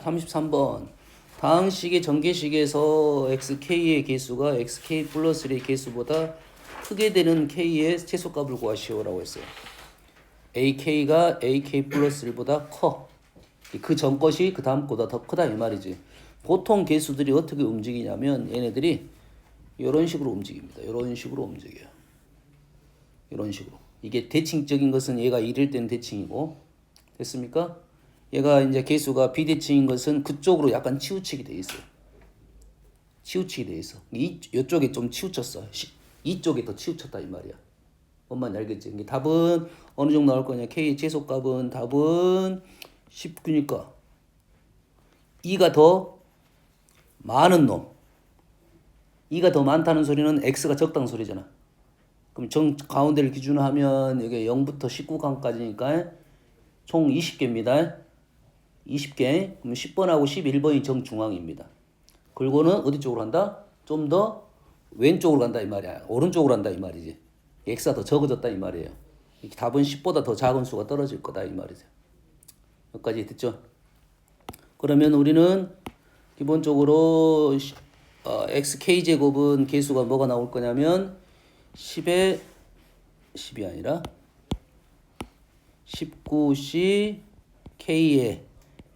33번. 다항식의 전개식에서 xk의 개수가 xk 플러스 1의 개수보다 크게 되는 k의 최소값을 구하시오라고 했어요. ak가 ak 플러스 1보다 커. 그 전 것이 그 다음 거보다 더 크다 이 말이지. 보통 개수들이 어떻게 움직이냐면 얘네들이 이런 식으로 움직입니다. 이런 식으로 움직여요. 이런 식으로. 이게 대칭적인 것은 얘가 1일 때는 대칭이고, 됐습니까? 얘가 이제 개수가 비대칭인 것은 그쪽으로 약간 치우치게 돼 있어요. 치우치게 돼 있어. 이쪽에 좀 치우쳤어. 이쪽에 더 치우쳤다 이 말이야. 뭔 말인지 알겠지? 이게 답은 어느 정도 나올 거냐? K의 최소값은 답은 19니까 2가 더 많은 놈. 2가 더 많다는 소리는 X가 적다는 소리잖아. 그럼 가운데를 기준으로 하면 이게 0부터 19강까지니까 총 20개입니다. 20개. 그럼 10번하고 11번이 정중앙입니다. 그리고는 어디 쪽으로 간다? 좀 더 왼쪽으로 간다 이 말이야. 오른쪽으로 간다 이 말이지. X가 더 적어졌다 이 말이에요. 답은 10보다 더 작은 수가 떨어질 거다 이 말이죠. 여기까지 됐죠? 그러면 우리는 기본적으로 xk제곱은 개수가 뭐가 나올 거냐면 10에 10이 아니라 19c k의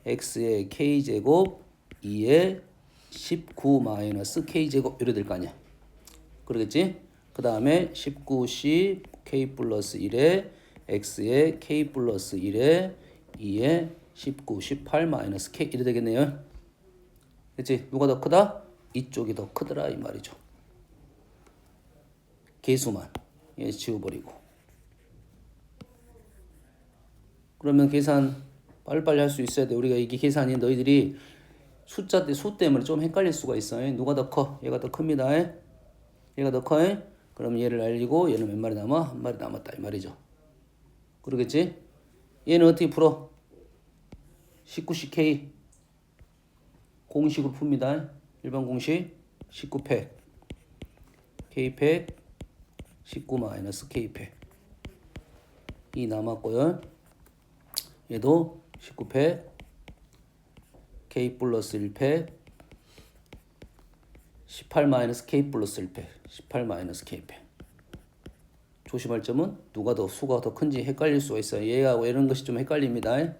x의 k제곱 2의 19 마이너스 k제곱 이래 될 거 아니야. 그러겠지? 그 다음에 19c k 플러스 1의 x의 k 플러스 1의 2의 19, 18 마이너스 k 이래 되겠네요. 그치? 누가 더 크다? 이쪽이 더 크더라 이 말이죠. 개수만 얘 지워버리고. 그러면 계산 빨리빨리 할 수 있어야 돼. 우리가 이게 계산이 너희들이 수 때문에 좀 헷갈릴 수가 있어. 누가 더 커? 얘가 더 큽니다. 얘가 더 커. 그럼 얘를 날리고 얘는 몇 마리 남아? 한 마리 남았다 이 말이죠. 그러겠지? 얘는 어떻게 풀어? 19ck 공식으로 풉니다. 일반 공식 19팩 k팩 19 마이너스 k팩 이 남았고요. 얘도 19팩 k 플러스 1팩 18 마이너스 k 플러스 1팩 18 마이너스 k팩. 조심할 점은 누가 더 수가 더 큰지 헷갈릴 수가 있어요. 얘하고 이런 것이 좀 헷갈립니다.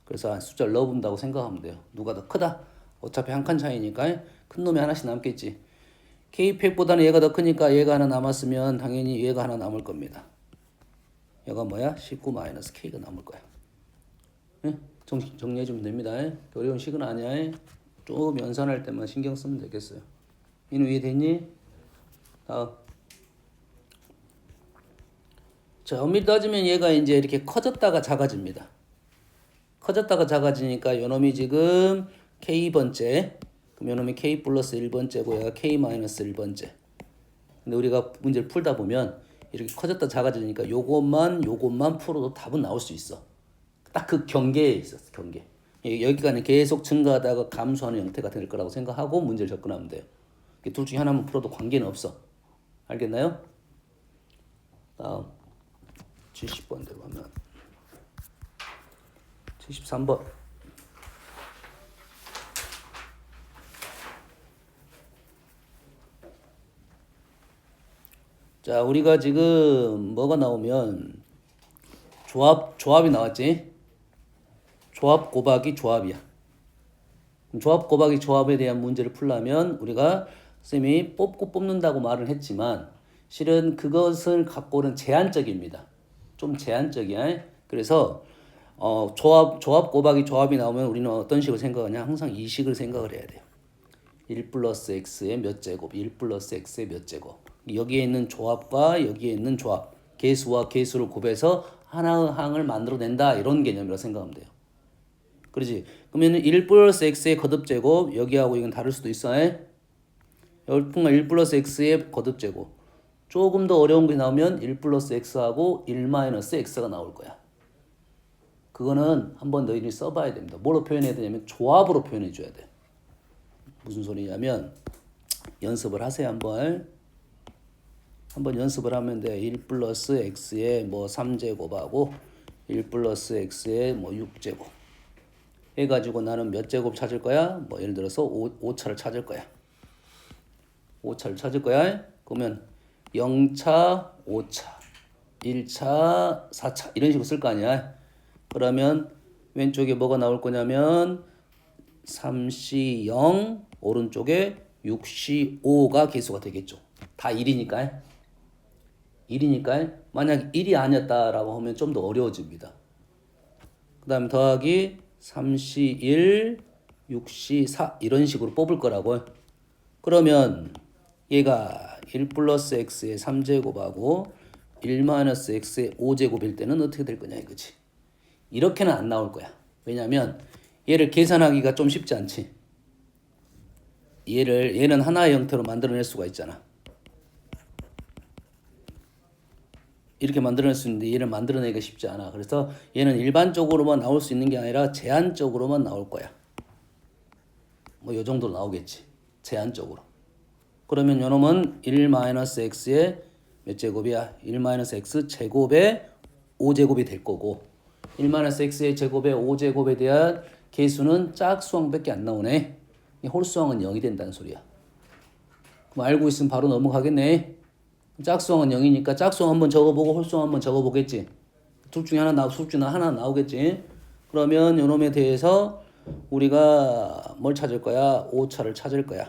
그래서 숫자를 넣어본다고 생각하면 돼요. 누가 더 크다? 어차피 한 칸 차이니까 큰 놈이 하나씩 남겠지. K팩보다는 얘가 더 크니까 얘가 하나 남았으면 당연히 얘가 하나 남을 겁니다. 얘가 뭐야? 19 마이너스 K가 남을 거야. 네? 정리해주면 됩니다. 어려운 식은 아니야. 좀 연산할 때만 신경 쓰면 되겠어요. 이는 이해됐니? 다음. 자, 엄밀히 따지면 얘가 이제 이렇게 커졌다가 작아집니다. 커졌다가 작아지니까 요놈이 지금 K번째, 그럼 요놈이 K 플러스 1번째고 얘가 K 마이너스 1번째. 근데 우리가 문제를 풀다 보면 이렇게 커졌다 작아지니까 요것만 풀어도 답은 나올 수 있어. 딱 그 경계에 있었어, 경계. 여기까지는 계속 증가하다가 감소하는 형태가 될 거라고 생각하고 문제를 접근하면 돼요. 둘 중에 하나만 풀어도 관계는 없어. 알겠나요? 다음 70번대로 가면 73번. 자, 우리가 지금 뭐가 나오면 조합이 나왔지? 조합 곱하기 조합이야. 조합 곱하기 조합에 대한 문제를 풀려면 우리가 쌤이 뽑고 뽑는다고 말을 했지만 실은 그것을 갖고는 제한적입니다. 좀 제한적이야. 그래서 조합 곱하기 조합이 나오면 우리는 어떤 식으로 생각하냐? 항상 이 식을 생각을 해야 돼요. 1 플러스 x의 몇 제곱, 1 플러스 x의 몇 제곱. 여기에 있는 조합과 여기에 있는 조합, 개수와 개수를 곱해서 하나의 항을 만들어낸다. 이런 개념이라고 생각하면 돼요. 그렇지? 그러면 1 플러스 x의 거듭제곱, 여기하고 이건 다를 수도 있어. 열풍과 1 플러스 x의 거듭제곱. 조금 더 어려운 게 나오면 1 플러스 x하고 1 마이너스 x가 나올 거야. 그거는 한번 너희들이 써봐야 됩니다. 뭐로 표현해야 되냐면 조합으로 표현해 줘야 돼. 무슨 소리냐면 연습을 하세요. 한번 연습을 하면 돼. 1 플러스 x의 뭐 3제곱하고 1 플러스 x의 뭐 6제곱 해가지고 나는 몇 제곱 찾을 거야? 뭐 예를 들어서 5차를 찾을 거야. 5차를 찾을 거야. 그러면 0차, 5차, 1차, 4차 이런 식으로 쓸 거 아니야. 그러면 왼쪽에 뭐가 나올 거냐면 3C 0, 오른쪽에 6C 5가 개수가 되겠죠. 다 1이니까. 1이니까 만약 1이 아니었다라고 하면 좀 더 어려워집니다. 그 다음에 더하기 3C 1, 6C 4 이런 식으로 뽑을 거라고. 그러면 얘가 1 플러스 x의 3제곱하고 1 마이너스 x의 5제곱일 때는 어떻게 될 거냐 이거지. 이렇게는 안 나올 거야. 왜냐면 얘를 계산하기가 좀 쉽지 않지. 얘는 하나의 형태로 만들어낼 수가 있잖아. 이렇게 만들어낼 수 있는데 얘를 만들어내기가 쉽지 않아. 그래서 얘는 일반적으로만 나올 수 있는 게 아니라 제한적으로만 나올 거야. 뭐 요 정도로 나오겠지. 제한적으로. 그러면 요놈은 1-x의 몇 제곱이야? 1-x 제곱의 5제곱이 될 거고 1-x의 제곱의 5제곱에 대한 개수는 짝수항밖에 안 나오네. 홀수항은 0이 된다는 소리야. 그럼 알고 있으면 바로 넘어가겠네. 짝수항은 0이니까 짝수항 한번 적어보고 홀수항 한번 적어보겠지. 둘 중에 둘 중에 하나 나오겠지. 그러면 요놈에 대해서 우리가 뭘 찾을 거야? 5차를 찾을 거야.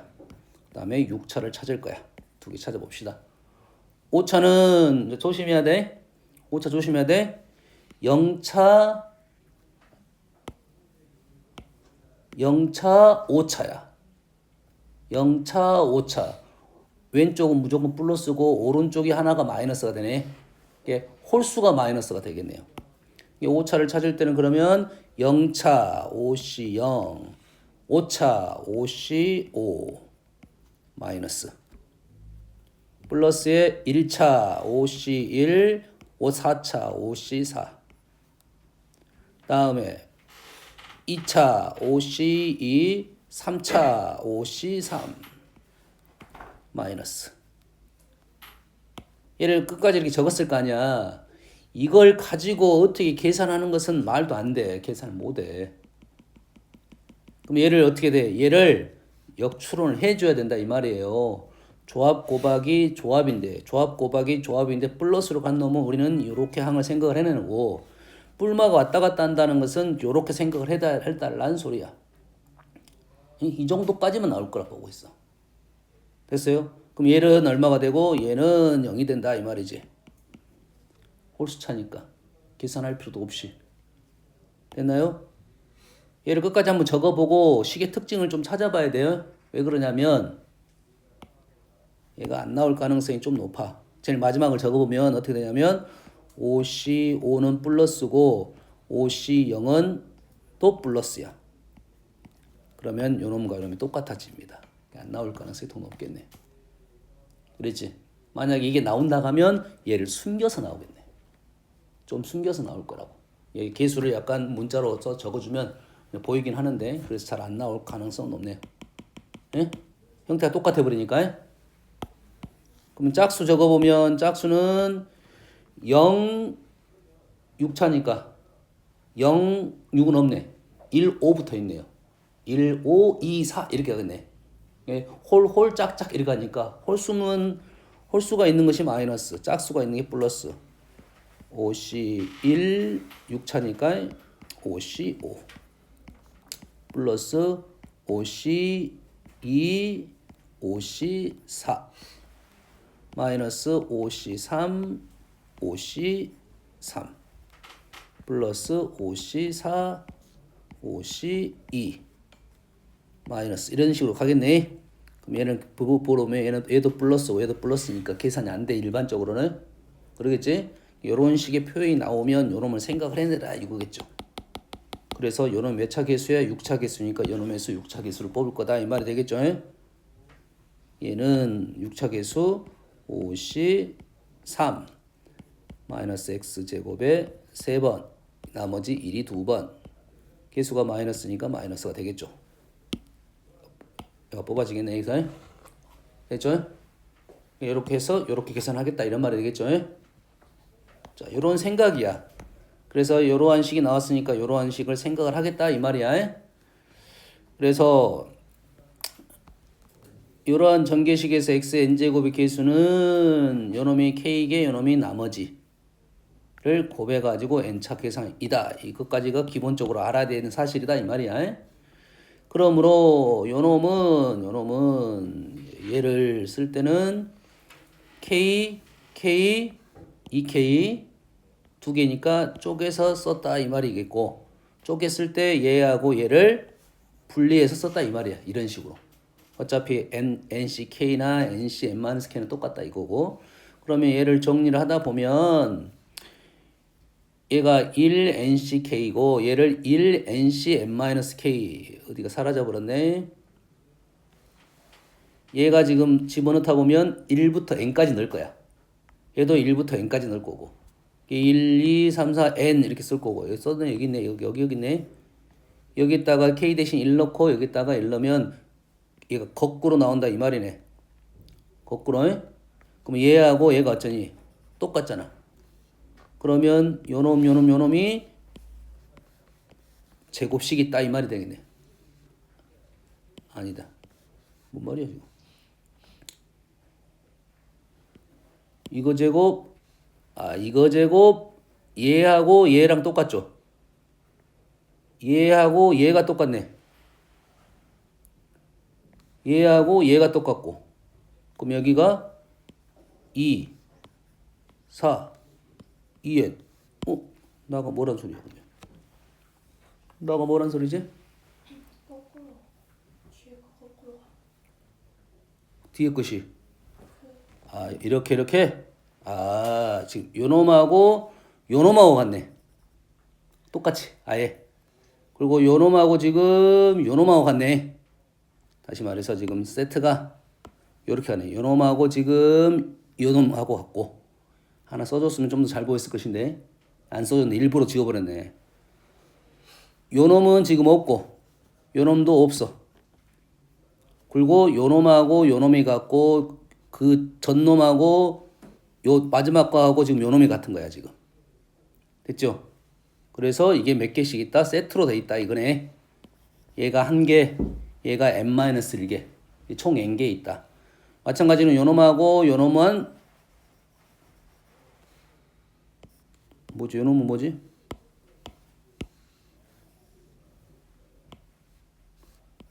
그 다음에 6차를 찾을 거야. 두 개 찾아봅시다. 5차는 조심해야 돼. 5차 조심해야 돼. 0차 5차야. 0차 5차. 왼쪽은 무조건 플러스고 오른쪽이 하나가 마이너스가 되네. 이게 홀수가 마이너스가 되겠네요. 5차를 찾을 때는 그러면 0차 5C 0, 5차 5C 5 마이너스 플러스에 1차 5C 1, 4차 5C 4 다음에 2차 5C 2, 3차 5C 3 마이너스. 얘를 끝까지 이렇게 적었을 거 아니야. 이걸 가지고 어떻게 계산하는 것은 말도 안 돼. 계산을 못 해. 그럼 얘를 어떻게 돼? 얘를 역추론을 해줘야 된다 이 말이에요. 조합 곱하기 조합인데 조합 곱하기 조합인데 플러스로 간 놈은 우리는 이렇게 항을 생각을 해내는 거고 뿔마가 왔다 갔다 한다는 것은 이렇게 생각을 해달라는 소리야. 이 정도까지만 나올 거라 보고 있어. 됐어요? 그럼 얘는 얼마가 되고 얘는 0이 된다 이 말이지. 홀수차니까 계산할 필요도 없이. 됐나요? 얘를 끝까지 한번 적어보고 식의 특징을 좀 찾아봐야 돼요. 왜 그러냐면 얘가 안 나올 가능성이 좀 높아. 제일 마지막을 적어보면 어떻게 되냐면 5C5는 플러스고 5C0은 또 플러스야. 그러면 요놈과 요놈이 똑같아집니다. 안 나올 가능성이 더 높겠네. 그랬지? 만약에 이게 나온다 하면 얘를 숨겨서 나오겠네. 좀 숨겨서 나올 거라고. 얘 개수를 약간 문자로 적어주면 보이긴 하는데 그래서 잘 안 나올 가능성은 높네요. 예? 형태가 똑같아 버리니까. 그러면 짝수 적어보면 짝수는 0, 6차니까 0, 6은 없네. 1, 5 붙어 있네요. 1, 5, 2, 4 이렇게 하겠네. 홀 짝짝 이렇게 하니까 홀수가 있는 것이 마이너스, 짝수가 있는 게 플러스. 5C1 6차니까 5C5 플러스 5C2 5C4 마이너스 5C3 5C3 플러스 5C4 5C2 마이너스 이런 식으로 가겠네. 그럼 얘는 보면 얘도 플러스고 얘도 플러스니까 계산이 안 돼. 일반적으로는 그러겠지. 이런 식의 표현이 나오면 요놈을 생각을 해내라 이거겠죠. 그래서 요놈 몇 차 개수야? 6차 개수니까 요놈에서 6차 개수를 뽑을 거다 이 말이 되겠죠. 얘는 6차 개수 53 마이너스 x제곱에 3번 나머지 1이 2번 개수가 마이너스니까 마이너스가 되겠죠. 얘가 뽑아지겠네 이거. 됐죠? 이렇게 해서 이렇게 계산하겠다 이런 말이 되겠죠. 자, 이런 생각이야. 그래서 이러한 식이 나왔으니까 이러한 식을 생각을 하겠다 이 말이야. 그래서 이러한 전개식에서 xn제곱의 개수는 요놈이 k개 요놈이 나머지를 곱해가지고 n차 계산이다. 이것까지가 기본적으로 알아야 되는 사실이다 이 말이야. 그러므로 요놈은 얘를 쓸 때는 k, 2k 두 개니까 쪼개서 썼다 이 말이겠고, 쪼갰을 때 얘하고 얘를 분리해서 썼다 이 말이야. 이런 식으로. 어차피 NCK나 NCN-K는 똑같다 이거고. 그러면 얘를 정리를 하다 보면 얘가 1NCK고 얘를 1NCN-K 어디가 사라져 버렸네. 얘가 지금 집어넣다 보면 1부터 N까지 넣을 거야. 얘도 1부터 N까지 넣을 거고. 1, 2, 3, 4, N 이렇게 쓸 거고. 여기 써는 여기 있네. 여기 있네. 여기다가 K 대신 1 넣고 여기다가 1 넣으면 얘가 거꾸로 나온다 이 말이네. 거꾸로. 그럼 얘하고 얘가 어쩌니? 똑같잖아. 그러면 요놈이 제곱식이 있다 이 말이 되겠네. 아니다. 뭔 말이야 지금. 이거 제곱 얘하고 얘랑 똑같죠. 얘하고 얘가 똑같네. 얘하고 얘가 똑같고. 그럼 여기가 2, 4, 2n. 나가 뭐란 소리야 근데. 나가 뭐란 소리지? 거꾸로. 뒤에가 거꾸로. 뒤에 것이. 이렇게. 지금 요놈하고 같네. 똑같이 아예. 그리고 요놈하고 지금 요놈하고 같네. 다시 말해서 지금 세트가 요렇게 하네. 요놈하고 지금 요놈하고 같고. 하나 써줬으면 좀 더 잘 보였을 것인데 안 써줬네. 일부러 지워버렸네. 요놈은 지금 없고 요놈도 없어. 그리고 요놈하고 요놈이 같고 그 전놈하고 요 마지막 거하고 지금 요놈이 같은 거야 지금. 됐죠? 그래서 이게 몇 개씩 있다? 세트로 돼 있다 이거네. 얘가 1개, 얘가 n-1개, 총 n개 있다. 마찬가지로 요놈하고 요놈은 뭐지? 요놈은 뭐지?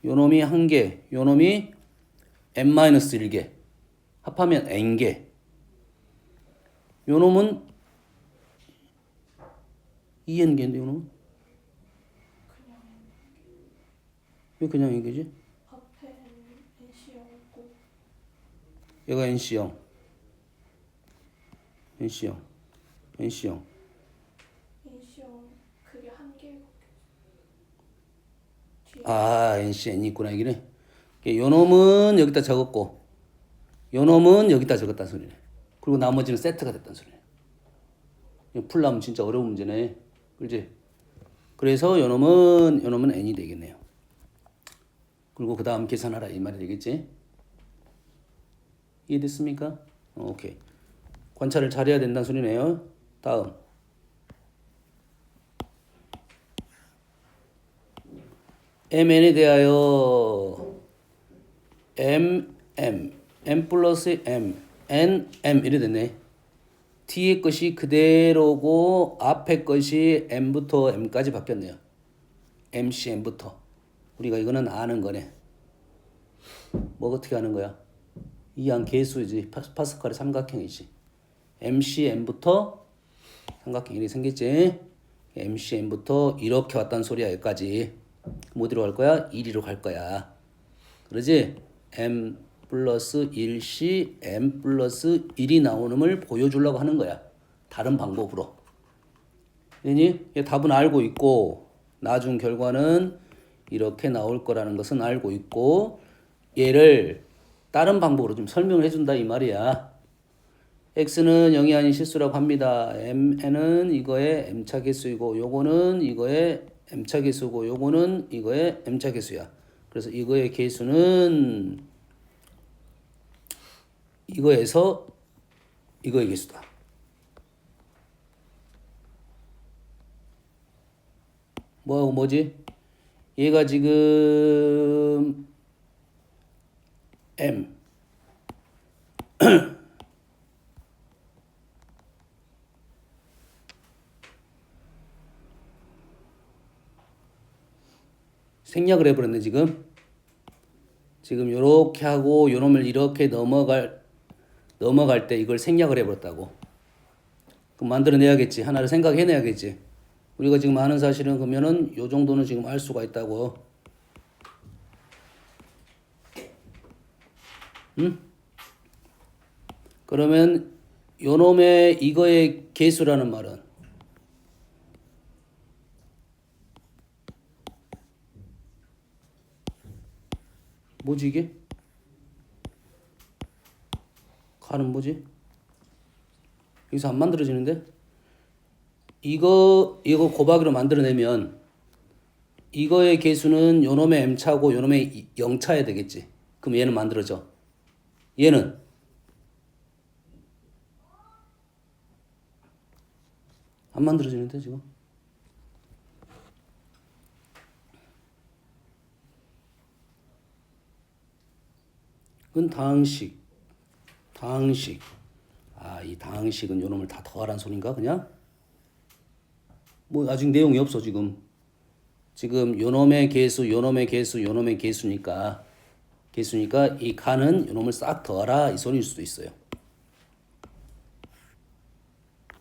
요놈이 1개, 요놈이 n-1개 합하면 n개. 요놈은 2n개인데 요놈은? 왜 그냥 n개지? 앞에 NC형 있고. 얘가 NC형. NC형 그게 한 개밖에 NCN 있구나 이기네. 요놈은 여기다 적었고 요놈은 여기다 적었다는 소리네. 그리고 나머지는 세트가 됐다는 소리네. 풀라면 진짜 어려운 문제네. 그렇지? 그래서 요놈은 n이 되겠네요. 그리고 그 다음 계산하라 이 말이 되겠지? 이해됐습니까? 오케이. 관찰을 잘해야 된다는 소리네요. 다음. mn에 대하여 m 플러스 m, n, m 이래 됐네. 뒤에 것이 그대로고 앞에 것이 m부터 m까지 바뀌었네요. mcm부터. 우리가 이거는 아는 거네. 뭐 어떻게 하는 거야? 이항 계수이지. 파스칼의 삼각형이지. mcm부터 삼각형이 생겼지. mcm부터 이렇게 왔다는 소리야 여기까지. 그럼 어디로 갈 거야? 1위로 갈 거야. 그러지? m 플러스 1c m 플러스 1이 나오는 걸 보여주려고 하는 거야. 다른 방법으로. 그러니 답은 알고 있고 나중 결과는 이렇게 나올 거라는 것은 알고 있고 얘를 다른 방법으로 좀 설명을 해준다 이 말이야. x는 0이 아닌 실수라고 합니다. mn은 이거의 m차 개수이고 요거는 이거의 m차 개수고 요거는 이거의 m차 개수야. 그래서 이거의 개수는 이거에서 이거의 개수다. 뭐하고 뭐지? 얘가 지금 M 생략을 해버렸네 지금. 지금 요렇게 하고 요놈을 이렇게 넘어갈 때 이걸 생략을 해버렸다고. 그럼 만들어내야겠지. 하나를 생각해내야겠지. 우리가 지금 아는 사실은 그러면은 요 정도는 지금 알 수가 있다고. 응? 그러면 요놈의 이거의 개수라는 말은 뭐지 이게? 가는 뭐지? 여기서 안 만들어지는데? 이거 곱하기로 만들어내면 이거의 개수는 요놈의 m차고 요놈의 0차야 되겠지. 그럼 얘는 만들어져. 얘는 안 만들어지는데 지금? 그건 다항식. 아, 이 다항식은 요놈을 다 더하란 소린가 그냥? 뭐 아직 내용이 없어 지금. 지금 요놈의 개수, 요놈의 개수, 요놈의 개수니까 이 가는 요놈을 싹 더하라 이 소리일 수도 있어요.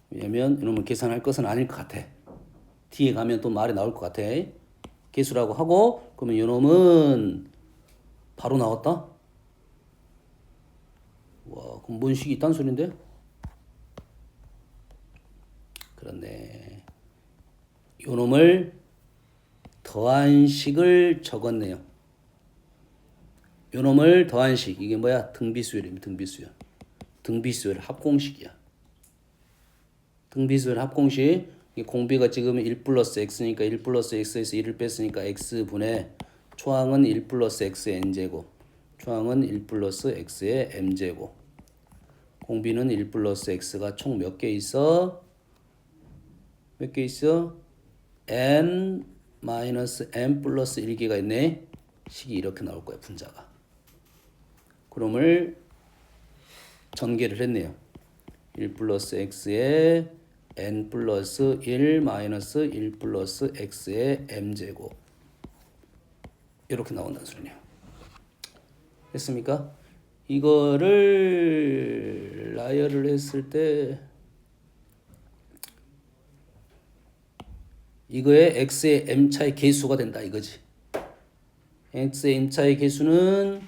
왜냐면 요놈을 계산할 것은 아닐 것 같아. 뒤에 가면 또 말이 나올 것 같아. 개수라고 하고 그러면 요놈은 바로 나왔다? 와, 그럼 뭔 식이 있단 소린데? 그렇네. 요놈을 더한 식을 적었네요. 요놈을 더한 식. 이게 뭐야? 등비수열입니다. 등비수열 합공식이야. 등비수열 합공식. 이 공비가 지금 1 플러스 x니까 1 플러스 x에서 1을 뺐으니까 x분의 초항은 1 플러스 x의 n제곱. 초항은 1 플러스 x의 m제곱. 공비는 1 플러스 x가 총 몇 개 있어? 몇 개 있어? n 마이너스 m 플러스 1개가 있네. 식이 이렇게 나올 거야, 분자가. 그럼을 전개를 했네요. 1 플러스 x의 n 플러스 1 마이너스 1 플러스 x의 m제곱. 이렇게 나온다는 소리네요. 됐습니까? 이거를 나열을 했을 때 이거의 x의 m차의 개수가 된다 이거지. x의 m차의 개수는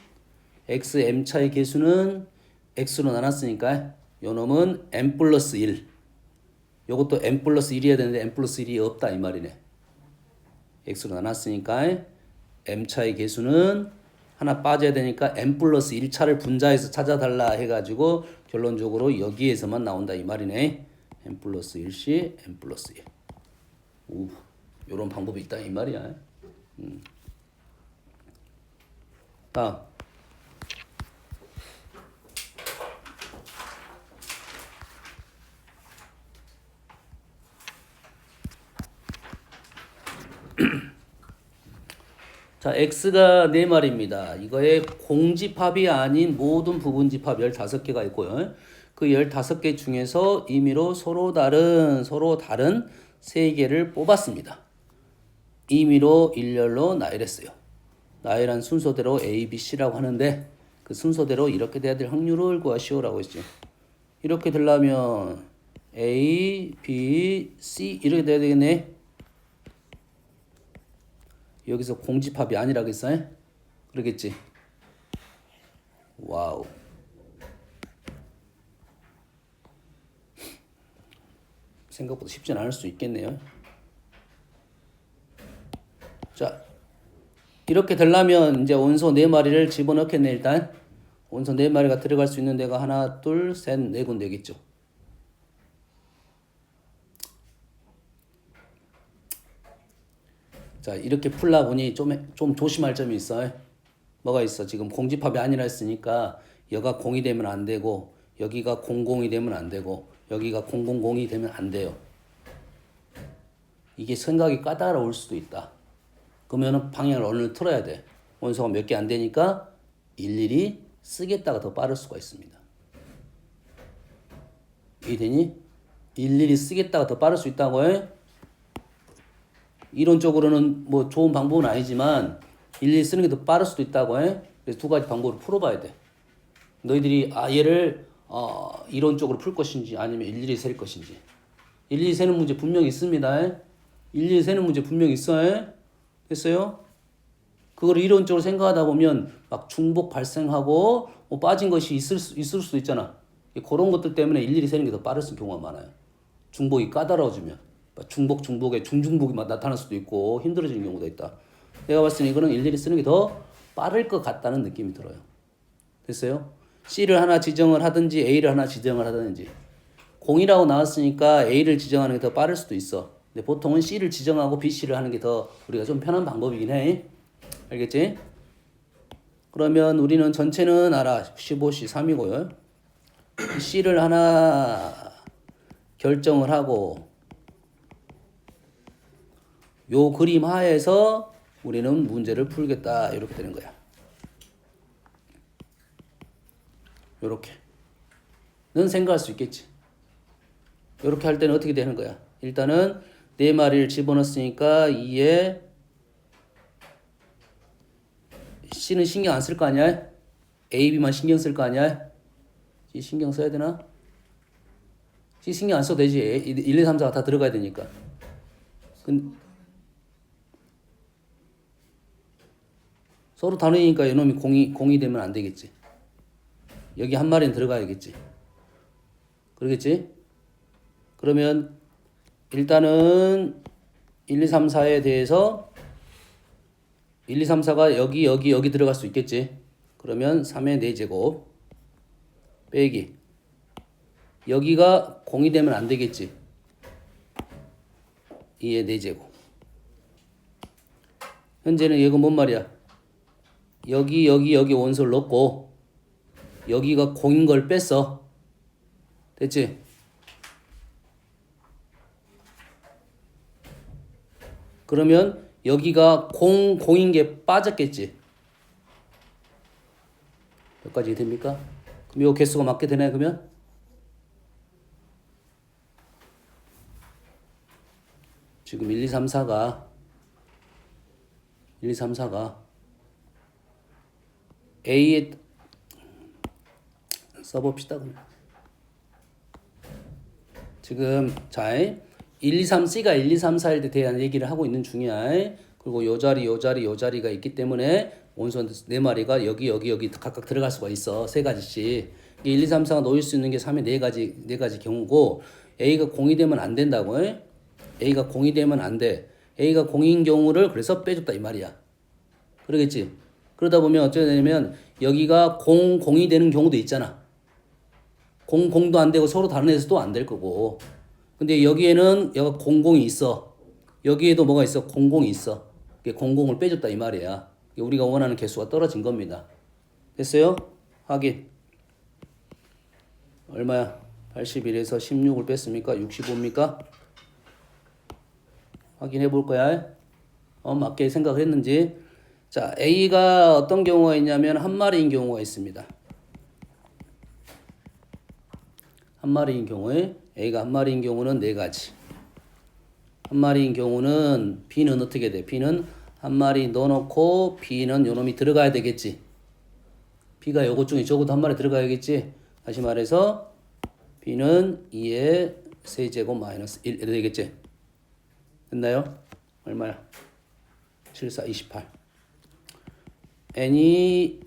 x로 나눴으니까 요놈은 m 플러스 1. 요것도 m 플러스 1이어야 되는데 m 플러스 1이 없다 이 말이네. x로 나눴으니까 m차의 개수는 하나 빠져야 되니까 m 플러스 1차를 분자해서 찾아달라 해가지고 결론적으로 여기에서만 나온다 이 말이네. m 플러스 1시 m 플러스 1. 오, 요런 방법이 있다 이 말이야. 다음. 자, x가 4마리입니다. 이거의 공집합이 아닌 모든 부분집합 15개가 있고요. 그 15개 중에서 임의로 서로 다른 3개를 뽑았습니다. 임의로 일렬로 나열했어요. 나열한 순서대로 A, B, C라고 하는데 그 순서대로 이렇게 돼야 될 확률을 구하시오라고 했죠. 이렇게 되려면 A, B, C 이렇게 돼야 되겠네. 여기서 공집합이 아니라겠어? 그러겠지? 와우. 생각보다 쉽진 않을 수 있겠네요. 자, 이렇게 되려면 이제 원소 4마리를 집어넣겠네 일단. 원소 4마리가 들어갈 수 있는 데가 하나, 둘, 셋, 4군데겠죠. 자, 이렇게 풀다 보니 좀 조심할 점이 있어. 뭐가 있어? 지금 공집합이 아니라 했으니까 여기가 공이 되면 안 되고 여기가 공공이 되면 안 되고 여기가 공공공이 되면 안 돼요. 이게 생각이 까다로울 수도 있다. 그러면은 방향을 어느 틀어야 돼. 원소가 몇 개 안 되니까 일일이 쓰겠다가 더 빠를 수가 있습니다. 이해되니? 일일이 쓰겠다가 더 빠를 수 있다고 해? 이론적으로는 뭐 좋은 방법은 아니지만 일일이 쓰는 게 더 빠를 수도 있다고 해? 그래서 두 가지 방법을 풀어봐야 돼. 너희들이 얘를 이론적으로 풀 것인지 아니면 일일이 셀 것인지. 일일이 세는 문제 분명히 있습니다. 일일이 세는 문제 분명히 있어요. 됐어요? 그걸 이론적으로 생각하다 보면 막 중복 발생하고 뭐 빠진 것이 있을 수도 있잖아. 그런 것들 때문에 일일이 세는 게 더 빠를 경우가 많아요. 중복이 까다로워지면 중복에 중중복이 나타날 수도 있고 힘들어지는 경우도 있다. 내가 봤을 때는 이거는 일일이 쓰는 게 더 빠를 것 같다는 느낌이 들어요. 됐어요? C를 하나 지정을 하든지 A를 하나 지정을 하든지. 0이라고 나왔으니까 A를 지정하는 게 더 빠를 수도 있어. 근데 보통은 C를 지정하고 BC를 하는 게 더 우리가 좀 편한 방법이긴 해. 알겠지? 그러면 우리는 전체는 알아. 15C 3이고요. C를 하나 결정을 하고 요 그림 하에서 우리는 문제를 풀겠다. 이렇게 되는 거야. 요렇게. 넌 생각할 수 있겠지. 요렇게 할 때는 어떻게 되는 거야? 일단은 네 마리를 집어넣었으니까 2에 C는 신경 안 쓸 거 아니야? A, B만 신경 쓸 거 아니야? C 신경 써야 되나? C 신경 안 써도 되지. 1, 2, 3, 4가 다 들어가야 되니까. 서로 다르니까 이놈이 공이 되면 안 되겠지. 여기 한 마리는 들어가야겠지. 그러겠지? 그러면 일단은 1, 2, 3, 4에 대해서 1, 2, 3, 4가 여기 들어갈 수 있겠지. 그러면 3의 4제곱 빼기 여기가 공이 되면 안 되겠지. 2의 4제곱 현재는 이거 뭔 말이야? 여기 원소를 넣고 여기가 공인 걸 뺐어. 됐지? 그러면 여기가 공인 게 빠졌겠지. 몇 가지 됩니까? 그럼 이 개수가 맞게 되나요, 그러면? 지금 1, 2, 3, 4가 A에 써봅시다. 그러면. 지금 자 1, 2, 3, C가 1, 2, 3, 4에 대한 얘기를 하고 있는 중이야. 그리고 요 자리가 있기 때문에 원소 4마리가 여기 각각 들어갈 수가 있어. 3가지씩. 1, 2, 3, 4가 놓일 수 있는 게 3의 4가지 경우고 A가 공이 되면 안 된다고. A가 공이 되면 안 돼. A가 공인 경우를 그래서 빼줬다 이 말이야. 그러겠지? 그러다 보면 어쩌게 되냐면 여기가 공이 되는 경우도 있잖아. 공도 안 되고 서로 다른 애에서도 안 될 거고. 근데 여기에는 여기가 공공이 있어. 여기에도 뭐가 있어? 공공이 있어. 공공을 빼줬다 이 말이야. 우리가 원하는 개수가 떨어진 겁니다. 됐어요? 확인. 얼마야? 81에서 16을 뺐습니까? 65입니까? 확인해 볼 거야. 맞게 생각을 했는지. 자, A가 어떤 경우가 있냐면 한 마리인 경우가 있습니다. 한 마리인 경우에 A가 한 마리인 경우는 4가지. 한 마리인 경우는 B는 어떻게 돼? B는 한 마리 넣어놓고 B는 요놈이 들어가야 되겠지. B가 요것 중에 적어도 한 마리 들어가야겠지. 다시 말해서 B는 2의 세제곱 마이너스 1 이렇게 되겠지. 됐나요? 얼마야? 7, 4, 28. N이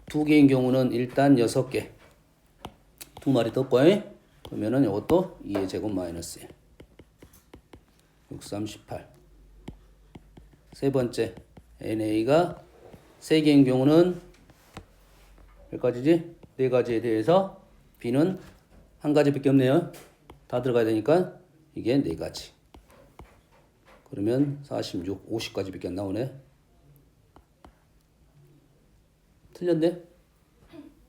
2개인 경우는 일단 6개. 2마리 떴고, 그러면은 이것도 2의 제곱 마이너스 1. 6, 38. 세 번째, NA가 3개인 경우는 몇 가지지? 4가지에 대해서 B는 한 가지밖에 없네요. 다 들어가야 되니까 이게 4가지. 그러면 46, 50까지밖에 안 나오네. 틀렸네?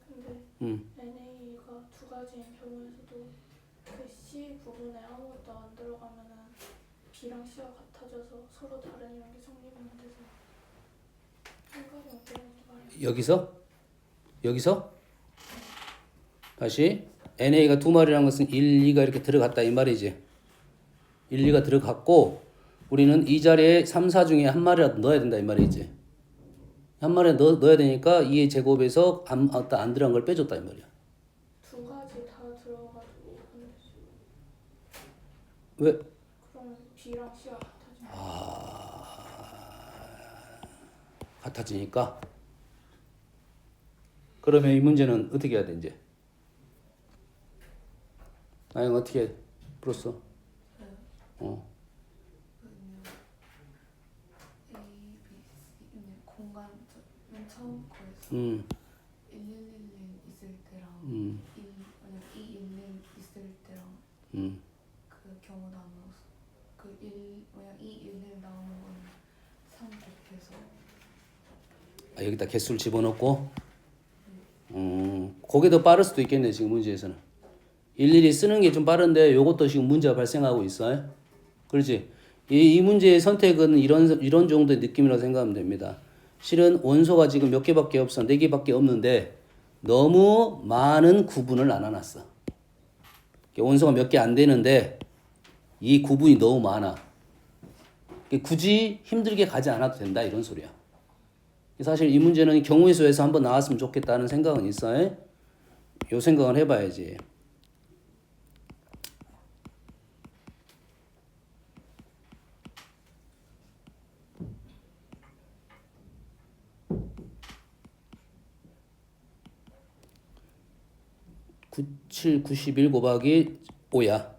근데 NA가 2가지인 경우에서도 그 C 부분에 아무것도 안 들어가면은 B랑 C가 같아져서 서로 다른 이론이 성립하는 데서 생각이 어땠는지 말해요. 여기서 다시 NA가 두 마리라는 것은 1, 2가 이렇게 들어갔다 이 말이지. 1, 2가 들어갔고 우리는 이 자리에 3, 4 중에 한 마리라도 넣어야 된다 이 말이지. 한 마리 넣어야 되니까 2의 제곱에서 안 들어간 걸 빼줬다 이 말이야. 두 가지 다 들어가지고 하는 거죠. 왜? 그러면 B랑 C가 같아져. 같아지니까. 그러면 이 문제는 어떻게 해야 돼 이제? 나영 어떻게 풀었어? 어. A, B, C 공간 맨 처음 거에서 1111 있을 때랑 만약 211 있을 때랑 그 경우 나눠서 만약 211 나오는 거는 3 곱해서 여기다 개수를 집어넣고 그게 더 빠를 수도 있겠네 지금 문제에서는. 일일이 쓰는 게 좀 빠른데 요것도 지금 문제가 발생하고 있어. 그렇지? 이 문제의 선택은 이런 정도의 느낌이라고 생각하면 됩니다. 실은 원소가 지금 몇 개밖에 없어. 4개밖에 없는데 너무 많은 구분을 나눠놨어. 원소가 몇 개 안 되는데 이 구분이 너무 많아. 굳이 힘들게 가지 않아도 된다 이런 소리야. 사실 이 문제는 경우의 수에서 한번 나왔으면 좋겠다는 생각은 있어. 요 생각을 해봐야지. (97, 91 곱하기 5야)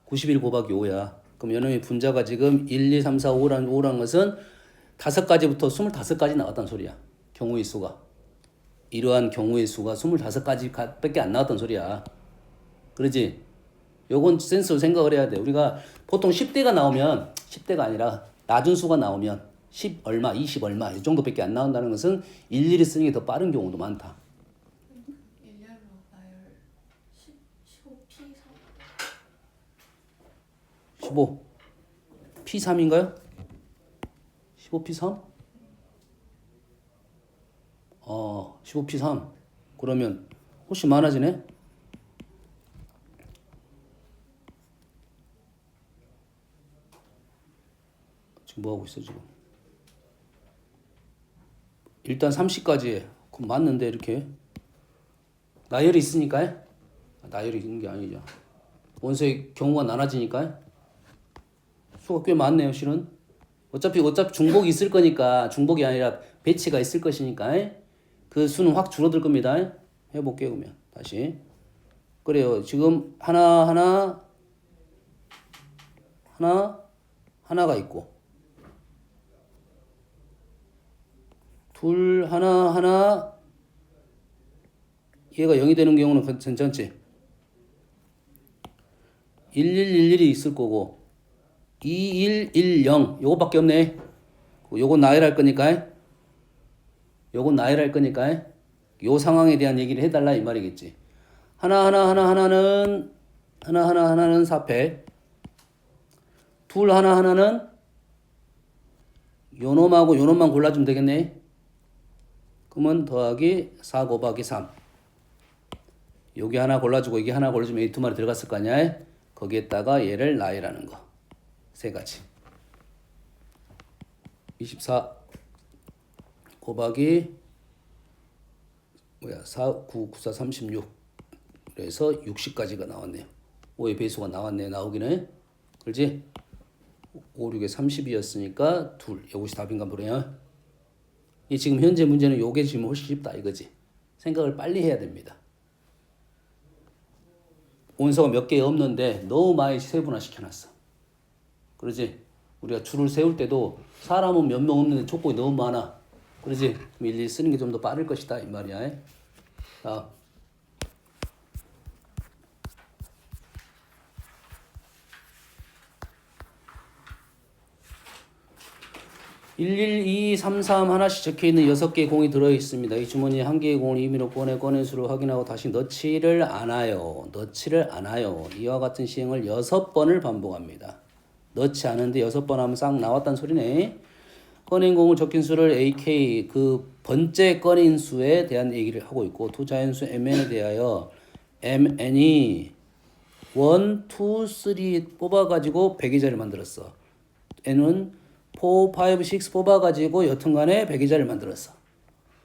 91 곱하기 5야. 그럼 요놈의 분자가 지금 1, 2, 3, 4, 5라는 것은 5가지부터 25가지 나왔단 소리야. 경우의 수가. 이러한 경우의 수가 25가지 밖에 안 나왔단 소리야. 그러지? 요건 센스로 생각을 해야 돼. 우리가 보통 10대가 나오면 10대가 아니라 낮은 수가 나오면 10 얼마, 20 얼마 이 정도밖에 안 나온다는 것은 일일이 쓰는 게 더 빠른 경우도 많다. 일렬로 나열 15P 3. 15 P3인가요? 15P3? 15P3 그러면 훨씬 많아지네. 지금 뭐하고 있어 지금? 일단 30까지 해. 그럼 맞는데 이렇게 나열이 있으니까 나열이 있는 게 아니죠. 원소의 경우가 나눠지니까 수가 꽤 많네요 실은. 어차피 중복이 있을 거니까 중복이 아니라 배치가 있을 것이니까 그 수는 확 줄어들 겁니다. 해볼게요 그러면 다시. 그래요. 지금 하나가 있고 둘 하나 얘가 0이 되는 경우는 괜찮지. 1111이 있을 거고 2110 요거밖에 없네. 요건 나열할 거니까 요 상황에 대한 얘기를 해달라 이 말이겠지. 하나는 4패 둘 하나는 요놈하고 요놈만 골라주면 되겠네. 그러면 더하기 4 곱하기 3 여기 하나 골라주고 여기 하나 골라주면 이 두 마리 들어갔을 거 아니야. 거기에다가 얘를 나열하는 거 세 가지. 24 곱하기 4, 9, 94, 36 그래서 60까지가 나왔네요. 5의 배수가 나왔네. 나오기는 그렇지? 5, 6에 30이었으니까 둘. 이것이 답인가 보네요. 이 지금 현재 문제는 요게 지금 훨씬 쉽다 이거지. 생각을 빨리 해야 됩니다. 원소가 몇 개 없는데 너무 많이 세분화 시켜놨어. 그러지? 우리가 줄을 세울 때도 사람은 몇 명 없는데 족보이 너무 많아. 그러지? 일일이 쓰는 게 좀 더 빠를 것이다 이 말이야. 자, 1, 2, 3, 3 하나씩 적혀있는 6개의 공이 들어있습니다. 이 주머니에 한 개의 공을 임의로 꺼낸 수를 확인하고 다시 넣지를 않아요. 이와 같은 시행을 6번을 반복합니다. 넣지 않은데 6번 하면 싹 나왔다는 소리네. 꺼낸 공을 적힌 수를 AK 그 번째 꺼낸 수에 대한 얘기를 하고 있고 두 자연수 MN에 대하여 MN이 1, 2, 3 뽑아가지고 100의 자리를 만들었어. N은 4, 5, 6 뽑아가지고 여튼간에 100의 자리를 만들었어.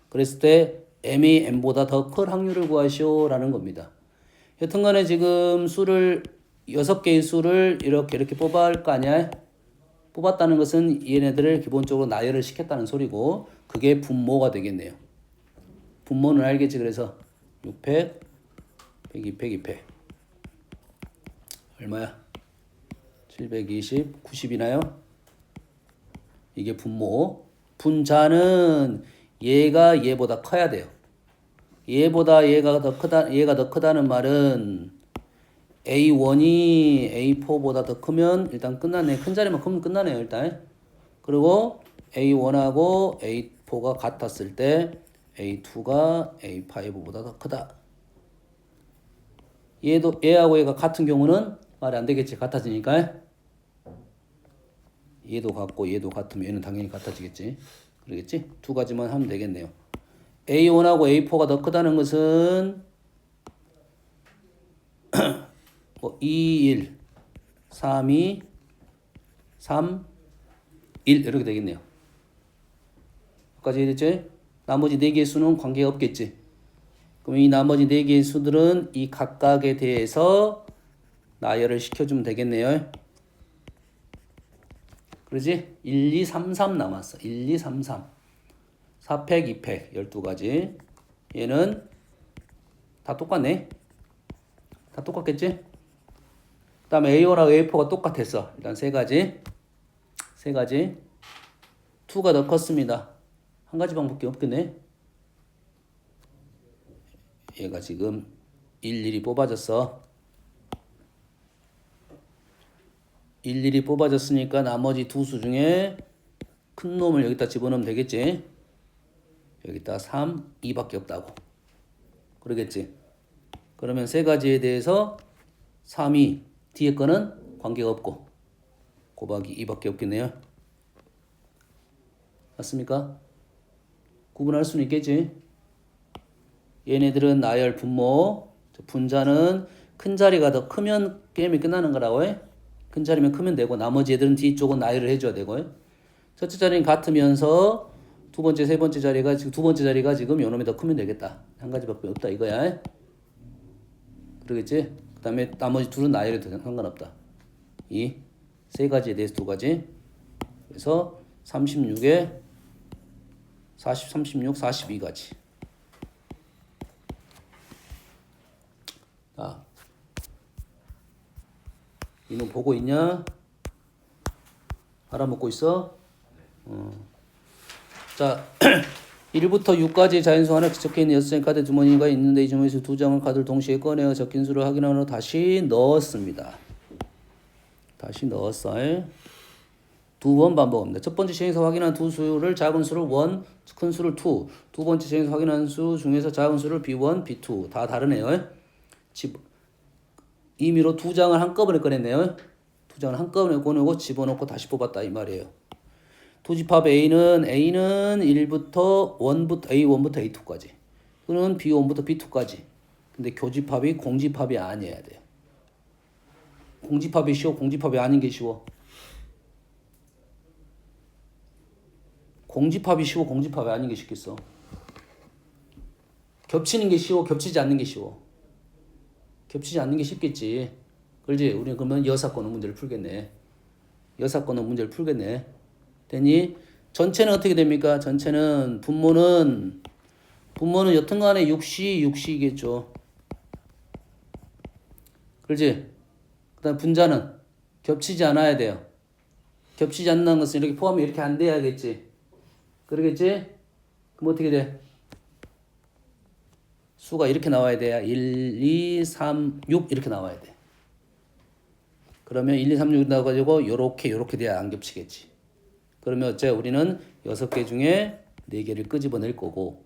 그랬을 때 M이 N보다 더 클 확률을 구하시오 라는 겁니다. 여튼간에 지금 수를 6개의 수를 이렇게 뽑아할 거 아니야? 뽑았다는 것은 얘네들을 기본적으로 나열을 시켰다는 소리고 그게 분모가 되겠네요. 분모는 알겠지? 그래서 600, 100, 200, 200 얼마야? 720, 90이나요? 이게 분모. 분자는 얘가 얘보다 커야 돼요. 얘보다 얘가 더 크다는 말은 A1이 A4보다 더 크면 일단 끝나네. 큰 자리만 크면 끝나네요, 일단. 그리고 A1하고 A4가 같았을 때 A2가 A5보다 더 크다. 얘하고 얘가 같은 경우는 말이 안 되겠지. 같아지니까. 얘도 같고 얘도 같으면 얘는 당연히 같아지겠지. 그러겠지? 두 가지만 하면 되겠네요. A1하고 A4가 더 크다는 것은 2, 1, 3, 2, 3, 1 이렇게 되겠네요. 여기까지 이해됐죠? 나머지 4개의 수는 관계가 없겠지. 그럼 이 나머지 4개의 수들은 이 각각에 대해서 나열을 시켜주면 되겠네요. 그러지? 1, 2, 3, 3 남았어. 1, 2, 3, 3. 4팩, 2팩 12가지. 얘는 다 똑같네. 다 똑같겠지? 그 다음에 A1하고 A4가 똑같았어. 일단 3가지. 3가지. 2가 더 컸습니다. 한 가지 방법밖에 없겠네. 얘가 지금 11이 뽑아졌어. 11이 뽑아졌으니까 나머지 두 수 중에 큰 놈을 여기다 집어넣으면 되겠지. 여기다 3, 2밖에 없다고. 그러겠지. 그러면 3가지에 대해서 3, 2 뒤에 거는 관계가 없고 곱하기 2밖에 없겠네요. 맞습니까? 구분할 수는 있겠지. 얘네들은 나열 분모. 분자는 큰 자리가 더 크면 게임이 끝나는 거라고 해. 큰 자리면 크면 되고 나머지 애들은 뒤쪽은 나열을 해줘야 되고. 첫째 자리는 같으면서 두 번째, 세 번째 자리가 지금 두 번째 자리가 지금 요놈이 더 크면 되겠다. 한 가지밖에 없다 이거야. 그러겠지? 그 다음에 나머지 둘은 나열해도 상관없다. 이 세 가지에 대해서 2가지. 그래서 36에 40, 36, 42가지. 자, 이놈 보고 있냐? 알아먹고 있어? 자, 1부터 6까지 자연수 하나 적혀있는 6장의 카드 주머니가 있는데 이 주머니에서 2장의 카드를 동시에 꺼내어 적힌 수를 확인한 후 다시 넣었습니다. 다시 넣었어. 2번 반복합니다. 첫 번째 시행에서 확인한 두 수를 작은 수를 1, 큰 수를 2. 두 번째 시행에서 확인한 수 중에서 작은 수를 B1, B2. 다 다르네요. 임의로 2장을 한꺼번에 꺼냈네요. 2장을 한꺼번에 꺼내고 집어넣고 다시 뽑았다 이 말이에요. 투집합 A는 1부터 1부터 A1부터 A2까지. 또는 B1부터 B2까지. 근데 교집합이 공집합이 아니어야 돼요. 공집합이 쉬워, 공집합이 아닌 게 쉬워. 공집합이 쉬워, 공집합이 아닌 게 쉽겠어. 겹치는 게 쉬워, 겹치지 않는 게 쉬워. 겹치지 않는 게 쉽겠지. 그렇지? 우리는 그러면 여사건의 문제를 풀겠네. 여사건의 문제를 풀겠네. 되니? 전체는 어떻게 됩니까? 전체는 분모는 여튼간에 6시겠죠. 그렇지? 그 다음 분자는 겹치지 않아야 돼요. 겹치지 않는 것은 이렇게 포함이 이렇게 안 돼야겠지. 그러겠지? 그럼 어떻게 돼? 수가 이렇게 나와야 돼야 1, 2, 3, 6 이렇게 나와야 돼. 그러면 1, 2, 3, 6 나와가지고 요렇게 돼야 안 겹치겠지. 그러면 어째 우리는 6개 중에 4개를 끄집어낼 거고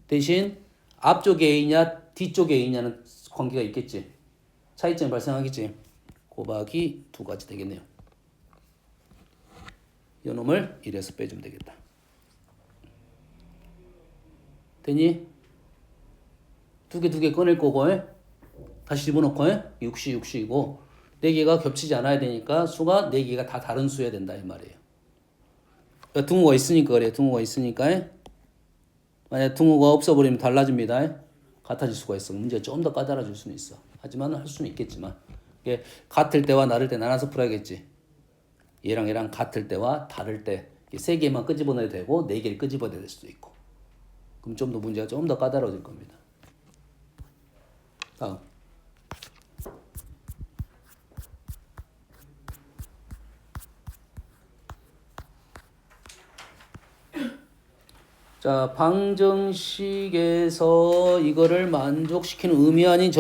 대신 앞쪽에 A냐 뒤쪽에 A냐는 관계가 있겠지. 차이점이 발생하겠지. 곱하기 2가지 되겠네요. 요놈을 1에서 빼주면 되겠다. 되니? 두 개 꺼낼 거고 다시 집어넣고 60이고 4개가 겹치지 않아야 되니까 수가 4개가 다 다른 수여야 된다 이 말이에요. 등호가 있으니까 그래. 등호가 있으니까 만약 등호가 없어버리면 달라집니다. 같아질 수가 있어. 문제가 좀 더 까다로워질 수는 있어. 하지만 할 수는 있겠지만 이게 같을 때와 다를 때 나눠서 풀어야겠지. 얘랑 같을 때와 다를 때 3개만 끄집어내야 되고 4개를 끄집어내야 될 수도 있고 그럼 좀 더 문제가 좀 더 까다로워질 겁니다. 다음 자, 방정식에서 이거를 만족시키는 의미 아닌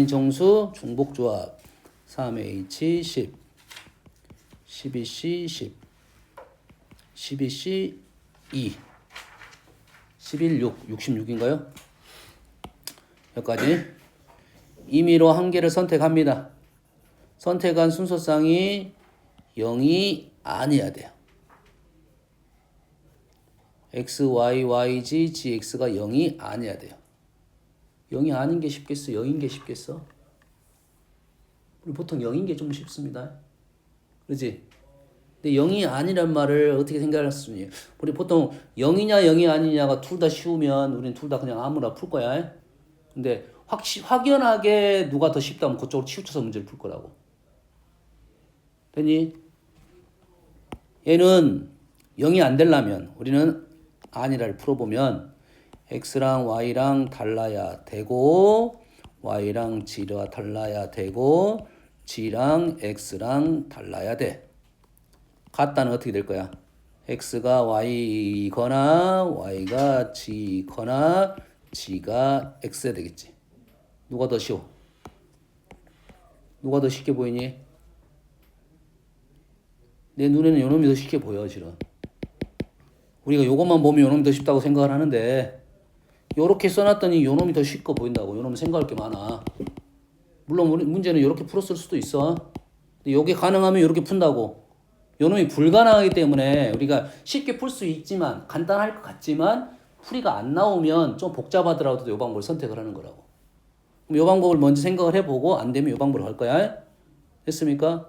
정수 중복조합 3H 10 12C 10 12C 2 11 6 66인가요? 여기까지 임의로 한 개를 선택합니다. 선택한 순서상이 0이 아니어야 돼요. x, y, y, g, gx가 0이 아니어야 돼요. 0이 아닌 게 쉽겠어? 0인 게 쉽겠어? 우리 보통 0인 게 좀 쉽습니다. 그렇지? 근데 0이 아니란 말을 어떻게 생각할 수 있냐? 우리 보통 0이냐 0이 아니냐가 둘 다 쉬우면 우리는 둘 다 그냥 아무나 풀 거야. 근데 확연하게 누가 더 쉽다면 그쪽으로 치우쳐서 문제를 풀 거라고. 되니? 얘는 0이 안 되려면 우리는 아니라를 풀어보면 x랑 y랑 달라야 되고 y랑 g가 달라야 되고 g랑 x랑 달라야 돼. 같다는 어떻게 될 거야? x가 y거나 y가 g거나 g가 x야 되겠지. 누가 더 쉬워? 누가 더 쉽게 보이니? 내 눈에는 요놈이 더 쉽게 보여 실은. 우리가 요것만 보면 요놈이 더 쉽다고 생각을 하는데 요렇게 써놨더니 요놈이 더 쉽고 보인다고. 요놈은 생각할 게 많아. 물론 문제는 요렇게 풀었을 수도 있어. 근데 요게 가능하면 요렇게 푼다고. 요놈이 불가능하기 때문에 우리가 쉽게 풀 수 있지만 간단할 것 같지만 풀이가 안 나오면 좀 복잡하더라도 요 방법을 선택을 하는 거라고. 그럼 요 방법을 먼저 생각을 해보고 안 되면 요 방법으로 갈 거야. 됐습니까?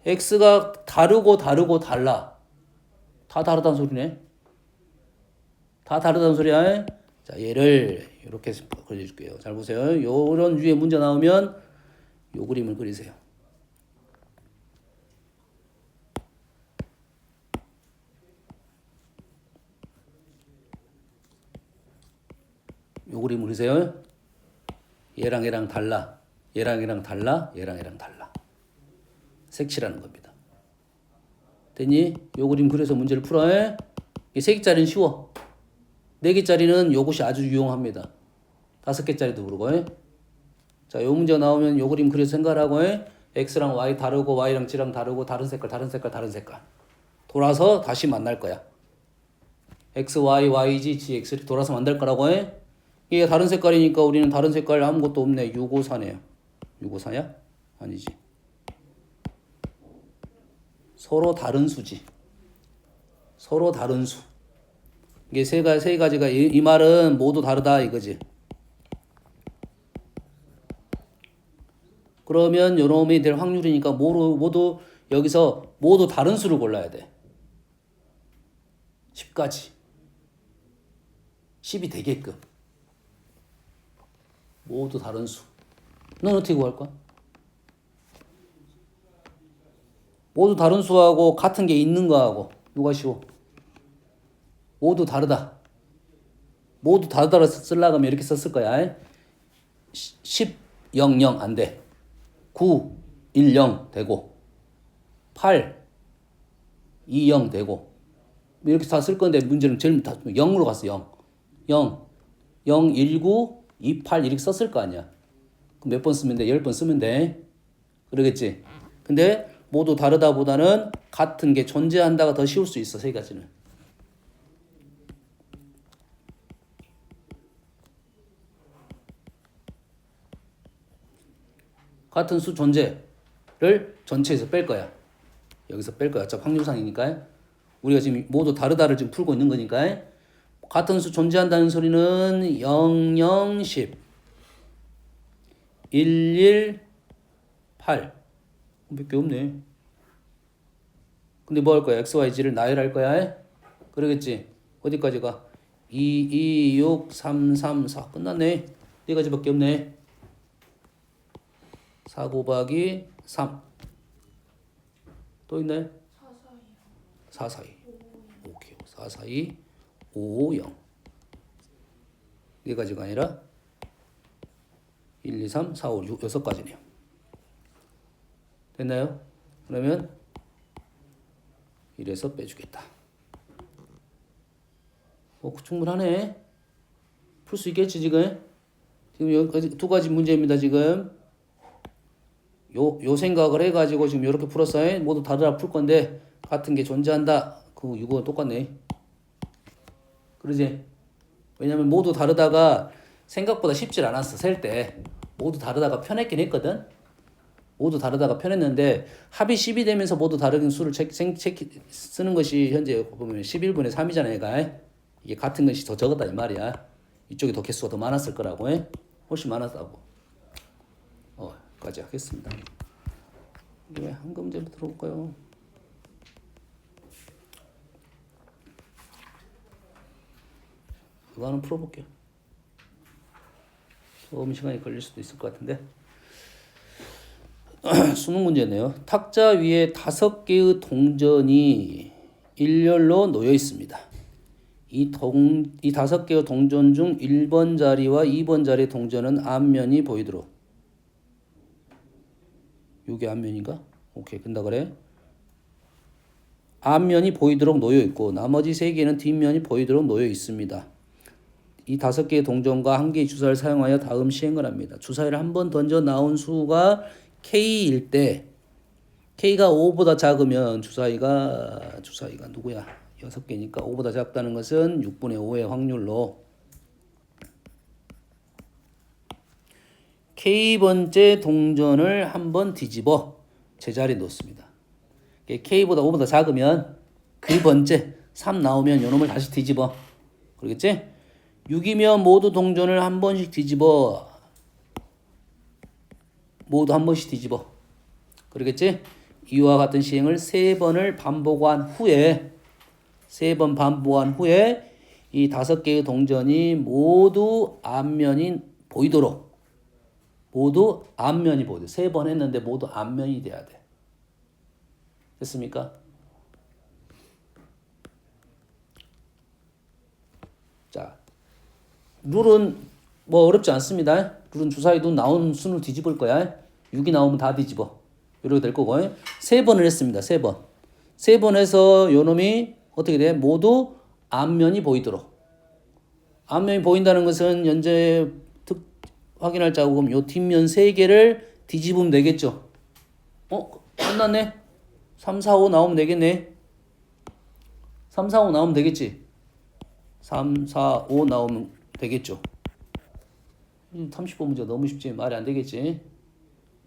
x가 다르고 달라. 다 다르다는 소리네. 다 다르다는 소리야. 자, 얘를 이렇게 그려줄게요. 잘 보세요. 요런 위에 문제 나오면 요 그림을 그리세요. 요 그림을 그리세요. 얘랑 달라. 얘랑 달라. 얘랑 달라. 색칠하는 겁니다. 됐니? 요 그림 그려서 문제를 풀어. 이 3개짜리는 쉬워. 4개짜리는 요것이 아주 유용합니다. 5개짜리도 그러고. 자, 요 문제 나오면 요 그림 그려서 생각하고 x랑 y 다르고 y랑 g랑 다르고 다른 색깔. 돌아서 다시 만날 거야. x, y, y, g, g, x 돌아서 만날 거라고. 이게 다른 색깔이니까 우리는 다른 색깔 아무것도 없네. 654네요. 654야? 아니지. 서로 다른 수지. 서로 다른 수. 이게 세 가지가 이 말은 모두 다르다 이거지. 그러면 요놈이 될 확률이니까 모두 여기서 모두 다른 수를 골라야 돼. 10까지. 10이 되게끔. 모두 다른 수. 넌 어떻게 구할 거야? 모두 다른 수하고 같은 게 있는 거하고 누가 쉬워? 모두 다르다. 모두 다르다 쓰려고 하면 이렇게 썼을 거야. 10, 0, 0 안 돼. 9, 1, 0 되고 8, 2, 0 되고 이렇게 다 쓸 건데 문제는 제일 다 0으로 갔어. 0, 1, 9, 2, 8 이렇게 썼을 거 아니야. 그럼 몇 번 쓰면 돼? 10번 쓰면 돼. 그러겠지? 근데 모두 다르다 보다는 같은 게 존재한다가 더 쉬울 수 있어. 3가지는. 같은 수 존재를 전체에서 뺄 거야. 여기서 뺄 거야. 어차피 확률상이니까. 우리가 지금 모두 다르다를 지금 풀고 있는 거니까. 같은 수 존재한다는 소리는 0, 0, 10, 1, 1, 8. 몇 개 없네. 근데 뭐 할 거야? x, y, z를 나열할 거야. 그러겠지? 어디까지 가? 2, 2, 6, 3, 3, 4. 끝났네. 네 가지밖에 없네. 4 곱하기 3. 또 있나요? 4, 4, 2. 오케이. 4, 4, 2, 5, 0. 네 가지가 아니라 1, 2, 3, 4, 5, 6, 6가지네요. 됐나요? 그러면 1에서 빼주겠다. 충분하네. 풀 수 있겠지 지금? 지금 여기까지 두 가지 문제입니다 지금. 요 생각을 해가지고 지금 이렇게 풀었어요. 모두 다르다 풀 건데 같은 게 존재한다. 그 이거 똑같네. 그러지? 왜냐면 모두 다르다가 생각보다 쉽질 않았어. 셀 때 모두 다르다가 편했긴 했거든. 모두 다르다가 편했는데 합이 10이 되면서 모두 다른 수를 쓰는 것이 현재 보면 11분의 3이잖아 얘가. 이게 같은 것이 더 적었다 이 말이야. 이쪽이 더 개수가 더 많았을 거라고. 훨씬 많았다고. 까지 하겠습니다. 이게 왜 한 문제로 들어볼까요? 이거 하나 풀어볼게요. 조금 시간이 걸릴 수도 있을 것 같은데. 수능 문제네요. 탁자 위에 5개의 동전이 일렬로 놓여 있습니다. 이 5개의 동전 중 1번 자리와 2번 자리의 동전은 앞면이 보이도록. 이게 앞면인가? 오케이, 된다 그래. 앞면이 보이도록 놓여 있고 나머지 3개는 뒷면이 보이도록 놓여 있습니다. 이 5개의 동전과 1개의 주사위를 사용하여 다음 시행을 합니다. 주사위를 한 번 던져 나온 수가 K일 때 K가 5보다 작으면 주사위가 누구야? 6개니까 5보다 작다는 것은 6분의 5의 확률로 K번째 동전을 한번 뒤집어 제자리에 놓습니다. K보다 5보다 작으면 그 번째 3 나오면 요놈을 다시 뒤집어. 그러겠지? 6이면 모두 동전을 한 번씩 뒤집어. 모두 한 번씩 뒤집어. 그러겠지? 이와 같은 시행을 3번을 반복한 후에 3번 반복한 후에 이 5개의 동전이 모두 앞면이 보이도록 모두 앞면이 보이도록 3번 했는데 모두 앞면이 돼야 돼. 됐습니까? 자, 룰은 뭐 어렵지 않습니다. 룰은 주사위도 나온 순을 뒤집을 거야. 6이 나오면 다 뒤집어. 이렇게 될 거고. 3번을 했습니다. 3번. 3번 해서 요놈이 어떻게 돼? 모두 앞면이 보이도록. 앞면이 보인다는 것은 현재 확인할 자국은 요 뒷면 3개를 뒤집으면 되겠죠. 끝났네. 3, 4, 5 나오면 되겠네. 3, 4, 5 나오면 되겠지. 3, 4, 5 나오면 되겠죠. 30번 문제 너무 쉽지. 말이 안 되겠지.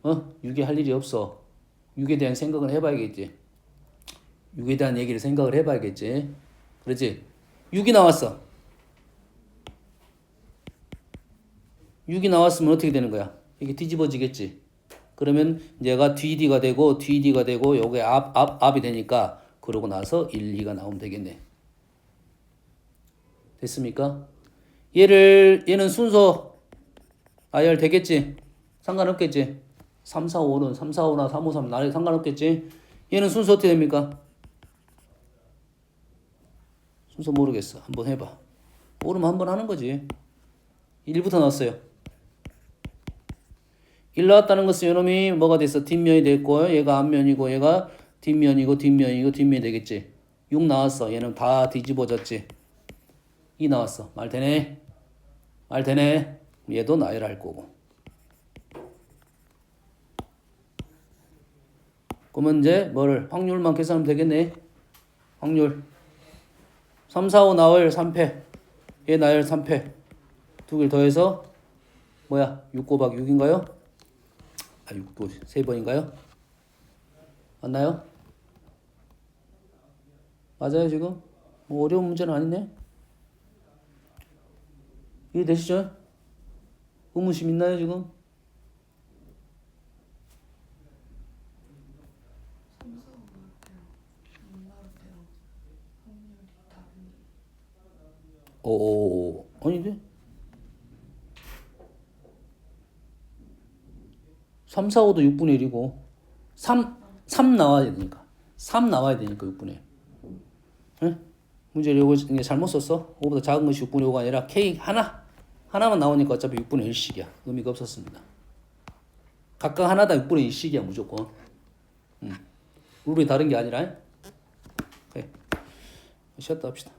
6에 할 일이 없어. 6에 대한 생각을 해봐야겠지. 6에 대한 얘기를 생각을 해봐야겠지. 그렇지? 6이 나왔어. 6이 나왔으면 어떻게 되는 거야? 이게 뒤집어지겠지. 그러면 얘가 DD가 되고 DD가 되고 요게 앞이 되니까 그러고 나서 1, 2가 나오면 되겠네. 됐습니까? 얘는 순서 나열 되겠지? 상관없겠지? 3, 4, 5는 3, 4, 5나 3, 5, 3 나열 상관없겠지? 얘는 순서 어떻게 됩니까? 순서 모르겠어. 한번 해봐. 모르면 한번 하는 거지. 1부터 나왔어요. 1 나왔다는 것은 이놈이 뭐가 됐어? 뒷면이 됐고 얘가 앞면이고 얘가 뒷면이고 뒷면이 되겠지. 6 나왔어. 얘는 다 뒤집어졌지. 2 나왔어. 말 되네? 말 되네? 얘도 나열할 거고. 그러면 이제 뭐를 확률만 계산하면 되겠네. 확률 3, 4, 5 나열 3패 얘 나열 3패 두 개를 더해서 뭐야 6 곱하기 6인가요? 6도 3번인가요? 맞나요? 맞아요 지금? 뭐 어려운 문제는 아니네. 이해되시죠? 의문심 있나요 지금? 삼사오 나올 때랑 안 나올 때랑 확률이 다르니. 오 아닌데? 3, 4, 5도 6분의 1이고 3 나와야 되니까 3 나와야 되니까 6분의 1. 응? 문제 이거 이게 잘못 썼어. 5보다 작은 것이 6분의 5가 아니라 K 하나만 나오니까 어차피 6분의 1씩이야. 의미가 없었습니다. 각각 하나다 6분의 1씩이야 무조건. 룰이 다른 게 아니라. 그래. 쉬었다 합시다.